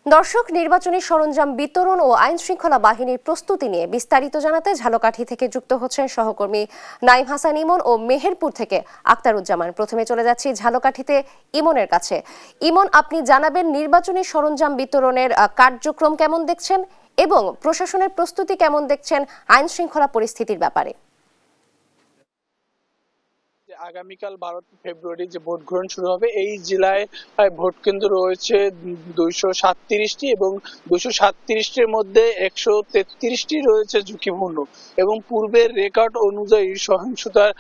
দর্শক, নির্বাচনী সরঞ্জাম বিতরণ ও আইন শৃঙ্খলা বাহিনীর প্রস্তুতি নিয়ে বিস্তারিত জানাতে ঝালকাঠি থেকে যুক্ত হচ্ছেন সহকর্মী নাইম হাসান ইমন ও মেহেরপুর থেকে আক্তারুজ্জামান। প্রথমে চলে যাচ্ছি ঝালকাঠিতে ইমনের কাছে। ইমন, আপনি জানাবেন নির্বাচনী সরঞ্জাম বিতরণের কার্যক্রম কেমন দেখছেন এবং প্রশাসনের প্রস্তুতি কেমন দেখছেন আইন শৃঙ্খলা পরিস্থিতির ব্যাপারে? আগামীকাল 12 ফেব্রুয়ারি যে ভোট গ্রহণ শুরু হবে, এই জেলায় ভোট কেন্দ্র রয়েছে 237টি এবং 237টির মধ্যে 133টি রয়েছে ঝুঁকিপূর্ণ এবং পূর্বের রেকর্ড অনুযায়ী সহিংসতার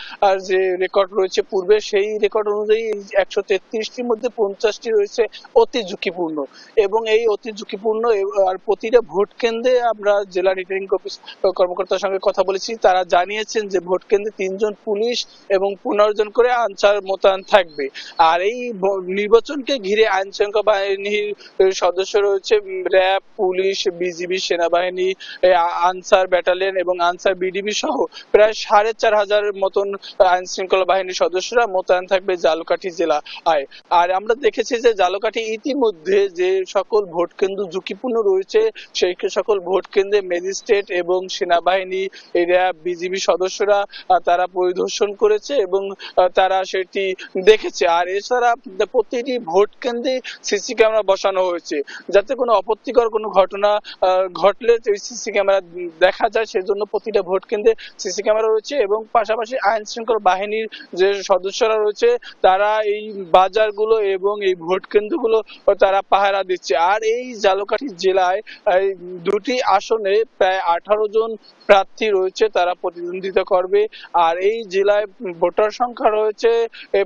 যে রেকর্ড রয়েছে পূর্বে, সেই রেকর্ড অনুযায়ী 133টির মধ্যে 50টি রয়েছে অতি ঝুঁকিপূর্ণ এবং এই অতি ঝুঁকিপূর্ণ। আর প্রতিটা ভোট কেন্দ্রে আমরা জেলা রিটার্নিং অফিস কর্মকর্তার সঙ্গে কথা বলেছি, তারা জানিয়েছেন যে ভোট কেন্দ্রে 3 জন পুলিশ এবং 15 জন করে আনসার মোতায়েন থাকবে। আর এই নির্বাচনকে ঘিরে আইন শৃঙ্খলা বাহিনীর সদস্য রয়েছে র্যাব, পুলিশ, বিজিবি, সেনাবাহিনী, আনসার ব্যাটালিয়ন এবং আনসার বিডিবি সহ প্রায় 4,500 মতন আইন শৃঙ্খলা বাহিনীর সদস্যরা মোতায়েন থাকবে ঝালকাঠি জেলায়। আর আমরা দেখেছি যে ঝালকাঠি ইতিমধ্যে যে সকল ভোট কেন্দ্র ঝুঁকিপূর্ণ রয়েছে, সেই সকল ভোট কেন্দ্রে ম্যাজিস্ট্রেট এবং সেনাবাহিনী, র্যাব, বিজিবি সদস্যরা তারা পরিদর্শন করেছে এবং তারা সেটি দেখেছে। আর এছাড়া প্রতিটি ভোট কেন্দ্রে সিসি ক্যামেরা বসানো হয়েছে, যাতে কোনো আপত্তিকর কোনো ঘটনা ঘটলে সিসি ক্যামেরা দেখা যায়, সেজন্য প্রতিটা ভোট কেন্দ্রে সিসি ক্যামেরা রয়েছে এবং পাশাপাশি আইন শৃঙ্খলা বাহিনীর যে সদস্যরা রয়েছে তারা এই বাজারগুলো এবং এই ভোট কেন্দ্রগুলো তারা পাহারা দিচ্ছে। আর এই ঝালকাঠি জেলায় 2টি আসনে প্রায় 18 জন প্রার্থী রয়েছে, তারা প্রতিদ্বন্দ্বিতা করবে। আর এই জেলায় ভোটার সংখ্যা রয়েছে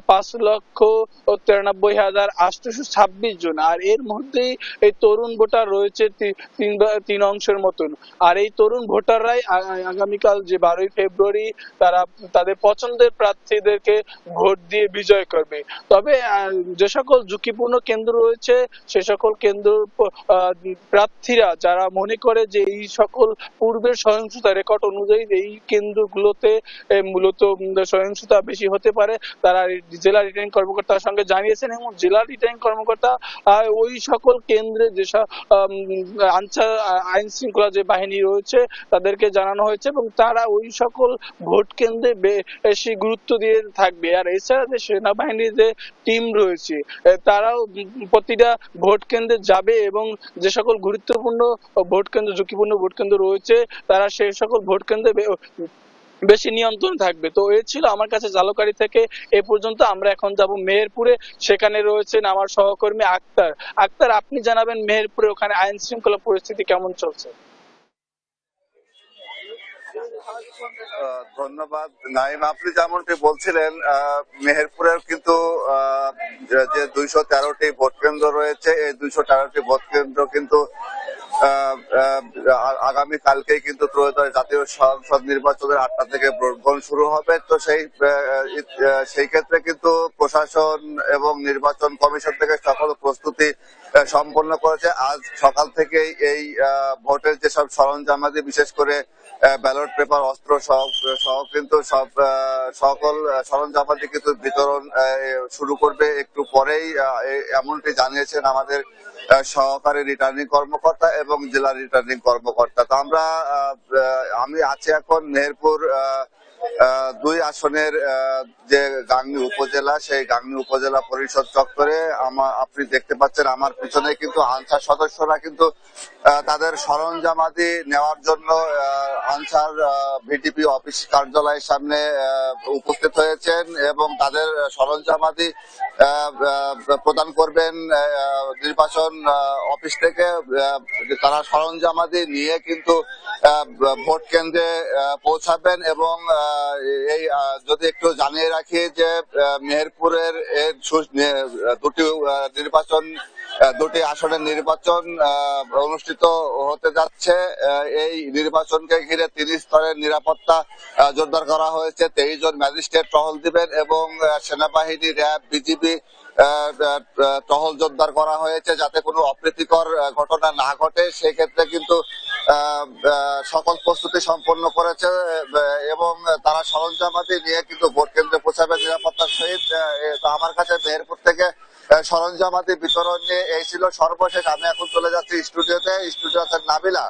5,93,826 জন। আর এর মধ্যেই এই তরুণ ভোটার রয়েছে তিন অংশের মতন। আর এই তরুণ ভোটাররাই আগামীকাল যে 12 ফেব্রুয়ারি তারা তাদের পছন্দের প্রার্থীদেরকে ভোট দিয়ে বিজয় করবে। তবে যে সকল ঝুঁকিপূর্ণ কেন্দ্র রয়েছে, সে সকল কেন্দ্র প্রার্থীরা যারা মনে করে যে এই সকল পূর্বের সহিংসতা রেকর্ড অনুযায়ী এই কেন্দ্রগুলোতে মূলত সহিংসতা বেশি হতে পারে, তারা জেলা রিটার্নিং কর্মকর্তার সঙ্গে জানিয়েছেন এবং জেলা রিটার্নিং কর্মকর্তা ওই সকল কেন্দ্রে যেসব আইন শৃঙ্খলা যে বাহিনী রয়েছে তাদেরকে জানানো হয়েছে এবং তারা ওই সকল ভোট কেন্দ্রে বেশি গুরুত্ব দিয়ে থাকবে। আর এছাড়া যে সেনাবাহিনীর যে টিম রয়েছে তারাও প্রতিটা ভোট কেন্দ্রে যাবে এবং যে সকল গুরুত্বপূর্ণ ভোট কেন্দ্র, ঝুঁকিপূর্ণ ভোট কেন্দ্র রয়েছে, তারা সেই সকল ভোট কেন্দ্রে বেশি নিয়ন্ত্রণ থাকবে। তো এ ছিল আমার কাছে ঝালকাঠি থেকে এ পর্যন্ত। আমরা এখন যাব মেহেরপুরে, সেখানে রয়েছেন আমার সহকর্মী আক্তার। আক্তার, আপনি জানাবেন মেহেরপুরে ওখানে আইন শৃঙ্খলা পরিস্থিতি কেমন চলছে? ধন্যবাদ নাইম। আপনি যেমনটি বলছিলেন, মেহেরপুরের কিন্তু যে 213টি ভোট কেন্দ্র রয়েছে, এই 213টি ভোট কেন্দ্র কিন্তু আগামী কালকেই কিন্তু ত্রয়োদশ জাতীয় সংসদ নির্বাচনের 8টা থেকে ভোট গ্রহণ শুরু হবে। তো সেই ক্ষেত্রে কিন্তু প্রশাসন এবং নির্বাচন কমিশন থেকে সকল প্রস্তুতি সম্পন্ন করেছে। আজ সকাল থেকেই এই ভোটের যেসব সরঞ্জামাদি, বিশেষ করে ব্যালট পেপার, অস্ত্র সহ কিন্তু সকল সরঞ্জামাদি কিন্তু বিতরণ শুরু করবে একটু পরেই, এমনটি জানিয়েছেন আমাদের সহকারী রিটার্নিং কর্মকর্তা এবং জেলা রিটার্নিং কর্মকর্তা। তো আমি আছি এখন মেহেরপুর 2 আসনের যে গাংনী উপজেলা, সেই গাংনী উপজেলা পরিষদ চত্বরে। আপনি দেখতে পাচ্ছেন আমার পিছনে কিন্তু আনসার সদস্যরা কিন্তু তাদের সরঞ্জামাদি নেওয়ার জন্য আনসার ভিডিপি অফিস কার্যালয়ের সামনে উপস্থিত হয়েছেন এবং তাদের সরঞ্জামাদি প্রদান করবেন নির্বাচন অফিস থেকে। তারা সরঞ্জামাদি নিয়ে কিন্তু ভোট কেন্দ্রে পৌঁছাবেন এবং এই যদি একটু জানিয়ে রাখি যে মেহেরপুরের দুটি আসনের নির্বাচন অনুষ্ঠিত হতে যাচ্ছে। এই নির্বাচনকে ঘিরে 3 স্তরের নিরাপত্তা জোরদার করা হয়েছে। 23 জন ম্যাজিস্ট্রেট টহল দিবেন এবং সেনাবাহিনী, র্যাব, বিজিবি টহল জোরদার করা হয়েছে যাতে কোনো অপ্রীতিকর ঘটনা না ঘটে। সেক্ষেত্রে কিন্তু সকল প্রস্তুতি সম্পন্ন করেছে এবং তারা সরঞ্জামাদি নিয়ে কিন্তু ভোট কেন্দ্রে পৌঁছাবে নিরাপত্তার সহিত। আমার কাছে মেহেরপুর থেকে সরঞ্জামাদি বিতরণ নিয়ে এই ছিল সর্বশেষ। আমি এখন চলে যাচ্ছি স্টুডিওতে। স্টুডিও আছেন নাবিলা।